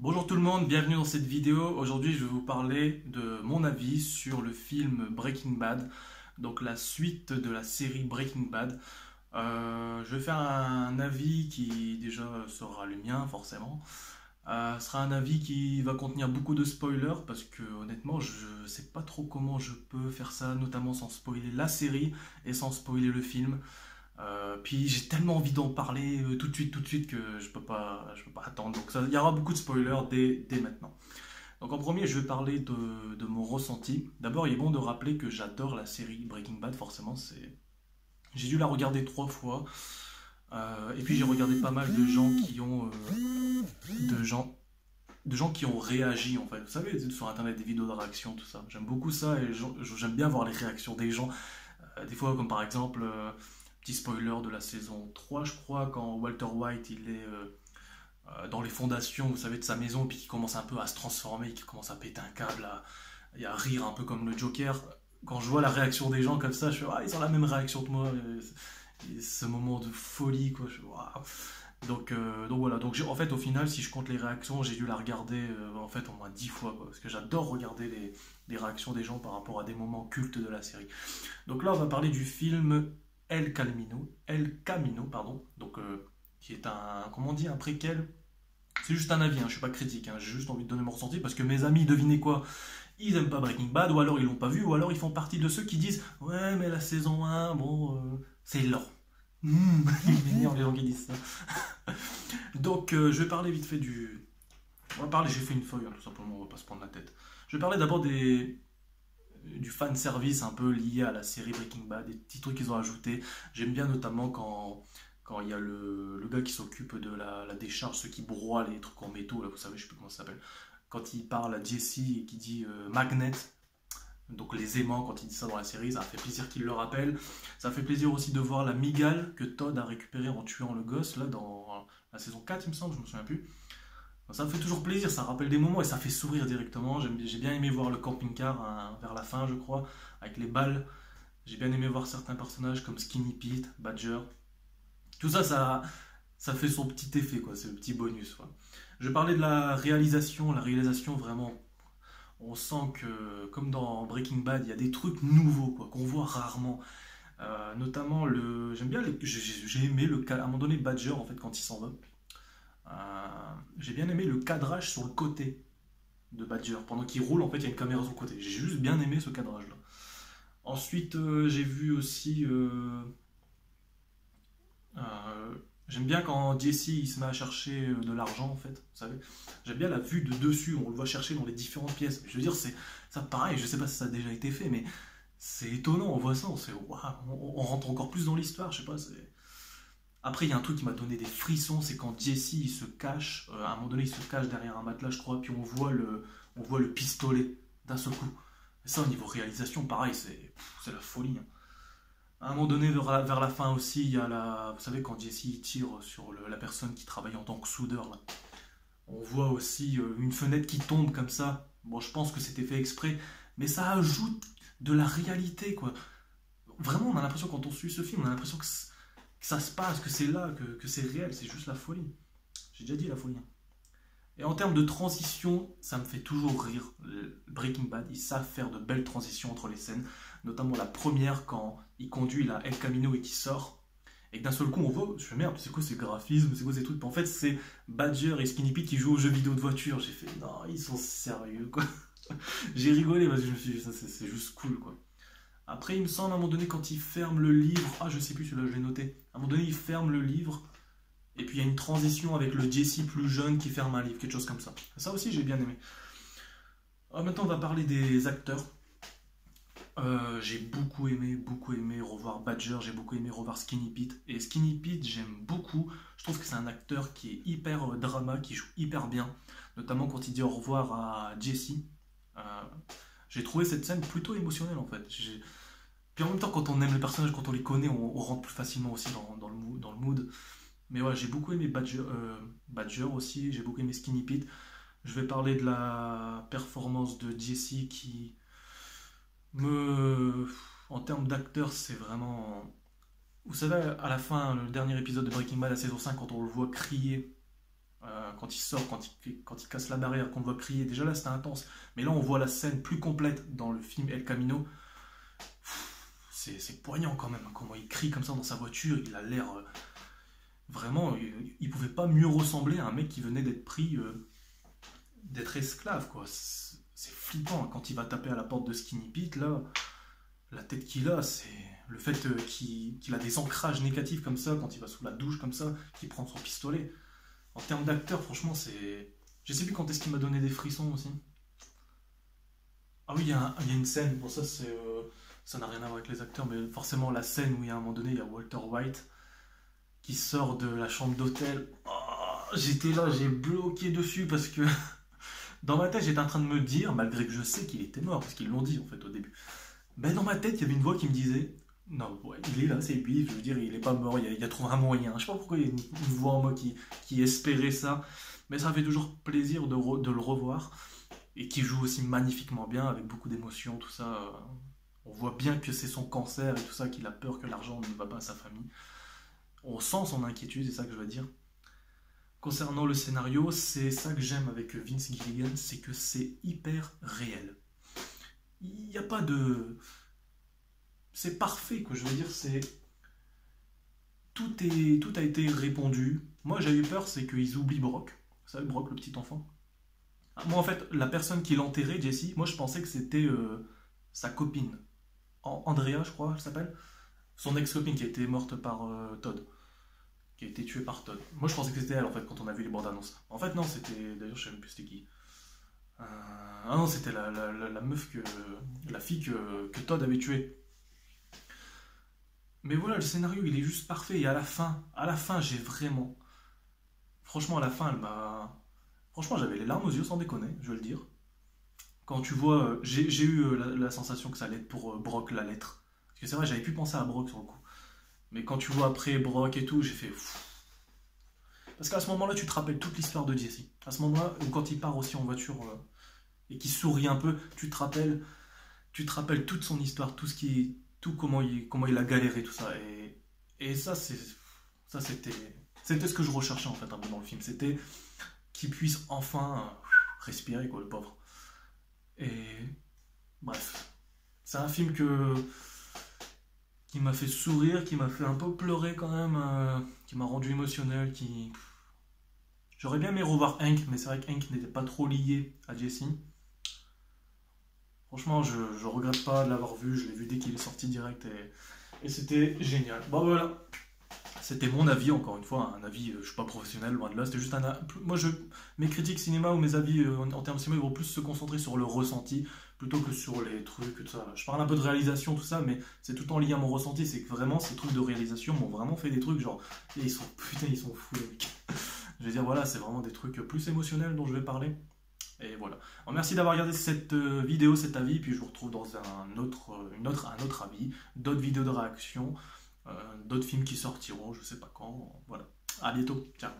Bonjour tout le monde, bienvenue dans cette vidéo. Aujourd'hui, je vais vous parler de mon avis sur le film Breaking Bad, donc la suite de la série Breaking Bad. Je vais faire un avis qui déjà sera le mien forcément. Ce sera un avis qui va contenir beaucoup de spoilers parce que honnêtement, je sais pas trop comment je peux faire ça, notamment sans spoiler la série et sans spoiler le film. Puis j'ai tellement envie d'en parler tout de suite que je peux pas attendre. Donc il y aura beaucoup de spoilers dès maintenant. Donc en premier, je vais parler de mon ressenti. D'abord, il est bon de rappeler que j'adore la série Breaking Bad. Forcément, j'ai dû la regarder 3 fois. Et puis j'ai regardé pas mal de gens qui ont de gens qui ont réagi en fait. Vous savez, sur internet, des vidéos de réaction, tout ça. J'aime beaucoup ça et j'aime bien voir les réactions des gens. Des fois, comme par exemple, petit spoiler de la saison 3 je crois, quand Walter White il est dans les fondations, vous savez, de sa maison, puis qu'il commence un peu à se transformer, qu'il commence à péter un câble, et à rire un peu comme le Joker. Quand je vois la réaction des gens comme ça, je fais ah, ils ont la même réaction que moi. Et ce moment de folie, quoi. Je fais, waouh. Donc voilà, en fait au final si je compte les réactions j'ai dû la regarder en fait au moins 10 fois quoi, parce que j'adore regarder les réactions des gens par rapport à des moments cultes de la série. Donc là on va parler du film El Camino pardon, qui est comment on dit, un préquel. C'est juste un avis, hein, je suis pas critique, hein, j'ai juste envie de donner mon ressenti parce que mes amis, devinez quoi, ils aiment pas Breaking Bad, ou alors ils l'ont pas vu, ou alors ils font partie de ceux qui disent ouais mais la saison 1, bon, c'est lent. Il m'énerve les gens qui disent ça. Je vais parler vite fait du. On va parler, j'ai fait une feuille, hein, tout simplement, on va pas se prendre la tête. Je vais parler d'abord du fan service un peu lié à la série Breaking Bad, des petits trucs qu'ils ont ajoutés. J'aime bien notamment quand il y a le gars qui s'occupe de la décharge, ceux qui broient les trucs en métaux, là, vous savez, je sais plus comment ça s'appelle. Quand il parle à Jesse et qui dit magnet, donc les aimants, quand il dit ça dans la série, ça fait plaisir qu'il le rappelle. Ça fait plaisir aussi de voir la migale que Todd a récupérée en tuant le gosse, là, dans la saison 4, il me semble, je me souviens plus. Ça me fait toujours plaisir, ça rappelle des moments et ça fait sourire directement. J'ai bien aimé voir le camping-car hein, vers la fin, je crois, avec les balles. J'ai bien aimé voir certains personnages comme Skinny Pete, Badger. Tout ça, ça fait son petit effet, quoi. C'est le petit bonus, quoi. Je parlais de la réalisation vraiment. On sent que, comme dans Breaking Bad, il y a des trucs nouveaux, quoi, qu'on voit rarement. Notamment j'aime bien, j'ai aimé à un moment donné Badger en fait quand il s'en va. J'ai bien aimé le cadrage sur le côté de Badger. Pendant qu'il roule, en fait, il y a une caméra sur le côté. J'ai juste bien aimé ce cadrage-là. Ensuite, j'ai vu aussi. Euh, J'aime bien quand Jesse il se met à chercher de l'argent, en fait. Vous savez, j'aime bien la vue de dessus. On le voit chercher dans les différentes pièces. Je veux dire, c'est ça pareil. Je sais pas si ça a déjà été fait, mais c'est étonnant. On voit ça, on se fait waouh, on rentre encore plus dans l'histoire. Je sais pas. Après, il y a un truc qui m'a donné des frissons, c'est quand Jesse il se cache, à un moment donné il se cache derrière un matelas, je crois, puis on voit le pistolet d'un seul coup. Et ça, au niveau réalisation, pareil, c'est la folie, hein. À un moment donné, vers la fin aussi, il y a vous savez, quand Jesse il tire sur la personne qui travaille en tant que soudeur, là. On voit aussi une fenêtre qui tombe comme ça. Bon, je pense que c'était fait exprès, mais ça ajoute de la réalité, quoi. Vraiment, on a l'impression, quand on suit ce film, on a l'impression que ça se passe, que c'est là, que c'est réel, c'est juste la folie. J'ai déjà dit la folie, hein. Et en termes de transition, ça me fait toujours rire. Breaking Bad, ils savent faire de belles transitions entre les scènes, notamment la première quand il conduit la El Camino et qu'il sort. Et que d'un seul coup, on voit, je fais merde, c'est quoi ces graphismes, c'est quoi ces trucs. En fait, c'est Badger et Skinny Pete qui jouent aux jeux vidéo de voiture. J'ai fait, non, ils sont sérieux, quoi. J'ai rigolé parce que je me suis dit, ça, c'est juste cool, quoi. Après, il me semble, à un moment donné, quand il ferme le livre, ah, je sais plus, celui-là, je l'ai noté. À un moment donné, il ferme le livre, et puis il y a une transition avec le Jesse plus jeune qui ferme un livre, quelque chose comme ça. Ça aussi, j'ai bien aimé. Maintenant, on va parler des acteurs. J'ai beaucoup aimé revoir Badger, j'ai beaucoup aimé revoir Skinny Pete. Et Skinny Pete, j'aime beaucoup. Je trouve que c'est un acteur qui est hyper drama, qui joue hyper bien. Notamment quand il dit au revoir à Jesse. Euh, j'ai trouvé cette scène plutôt émotionnelle en fait. Puis en même temps, quand on aime les personnages, quand on les connaît, on rentre plus facilement aussi dans le mood. Mais ouais, j'ai beaucoup aimé Badger aussi, j'ai beaucoup aimé Skinny Pete. Je vais parler de la performance de Jesse qui me. En termes d'acteur, c'est vraiment. Vous savez, à la fin, le dernier épisode de Breaking Bad, la saison 5, quand on le voit crier quand il sort, quand il casse la barrière, qu'on le voit crier, déjà là c'était intense. Mais là on voit la scène plus complète dans le film El Camino. C'est poignant quand même, hein, comment il crie comme ça dans sa voiture, il a l'air... vraiment, il pouvait pas mieux ressembler à un mec qui venait d'être pris, d'être esclave, quoi. C'est flippant, hein, quand il va taper à la porte de Skinny Pete, là, la tête qu'il a, c'est le fait qu'il a des ancrages négatifs comme ça, quand il va sous la douche comme ça, qu'il prend son pistolet. En termes d'acteur, franchement, c'est... Je sais plus quand est-ce qu'il m'a donné des frissons aussi. Ah oui, il y a une scène, bon ça c'est... ça n'a rien à voir avec les acteurs, mais forcément la scène où il y a un moment donné, il y a Walter White qui sort de la chambre d'hôtel. Oh, j'étais là, j'ai bloqué dessus parce que dans ma tête j'étais en train de me dire, malgré que je sais qu'il était mort, parce qu'ils l'ont dit en fait au début, mais dans ma tête il y avait une voix qui me disait non, ouais, il est là, c'est lui, je veux dire, il est pas mort, il a trouvé un moyen. Je sais pas pourquoi il y a une voix en moi qui espérait ça, mais ça fait toujours plaisir de le revoir et qui joue aussi magnifiquement bien, avec beaucoup d'émotion, tout ça. On voit bien que c'est son cancer et tout ça, qu'il a peur que l'argent ne va pas à sa famille. On sent son inquiétude, c'est ça que je veux dire. Concernant le scénario, c'est ça que j'aime avec Vince Gilligan, c'est que c'est hyper réel. Il n'y a pas de... C'est parfait, quoi. Je veux dire, c'est... Tout a été répondu. Moi, j'ai eu peur, c'est qu'ils oublient Brock. Vous savez, Brock, le petit enfant. Moi, en fait, la personne qui l'enterrait, Jessie, moi, je pensais que c'était sa copine. Andrea, je crois, elle s'appelle. Son ex-copine qui a été morte par Todd. Qui a été tuée par Todd. Moi, je pensais que c'était elle, en fait, quand on a vu les bandes annonces. En fait, non, c'était... D'ailleurs, je sais même plus c'était qui. Ah non, c'était la meuf que... La fille que Todd avait tuée. Mais voilà, le scénario, il est juste parfait. Et à la fin, j'ai vraiment... Franchement, à la fin, elle m'a... Franchement, j'avais les larmes aux yeux, sans déconner, je vais le dire. Quand tu vois... j'ai eu la sensation que ça allait être pour Brock, la lettre. Parce que c'est vrai, j'avais pu penser à Brock sur le coup. Mais quand tu vois après Brock et tout, j'ai fait... Parce qu'à ce moment-là, tu te rappelles toute l'histoire de Jesse. À ce moment-là, quand il part aussi en voiture et qu'il sourit un peu, tu te rappelles toute son histoire, tout ce qui... Tout comment il a galéré, tout ça. Et ça, c'était ce que je recherchais en fait un peu dans le film. C'était qu'il puisse enfin respirer, quoi, le pauvre. Et bref, c'est un film qui m'a fait sourire, qui m'a fait un peu pleurer quand même, qui m'a rendu émotionnel, J'aurais bien aimé revoir Hank, mais c'est vrai que Hank n'était pas trop lié à Jesse. Franchement, je regrette pas de l'avoir vu, je l'ai vu dès qu'il est sorti direct et c'était génial. Bon voilà, c'était mon avis, encore une fois, un avis, je suis pas professionnel, loin de là, c'était juste moi, mes critiques cinéma ou mes avis en termes de cinéma, ils vont plus se concentrer sur le ressenti plutôt que sur les trucs, tout ça. Je parle un peu de réalisation, tout ça, mais c'est tout en lié à mon ressenti, c'est que vraiment, ces trucs de réalisation m'ont vraiment fait des trucs, genre, et putain, ils sont fous, les mecs. Je veux dire, voilà, c'est vraiment des trucs plus émotionnels dont je vais parler. Et voilà. Alors, merci d'avoir regardé cette vidéo, cet avis, puis je vous retrouve dans un autre avis, d'autres vidéos de réaction, d'autres films qui sortiront, je sais pas quand. Voilà. À bientôt. Ciao.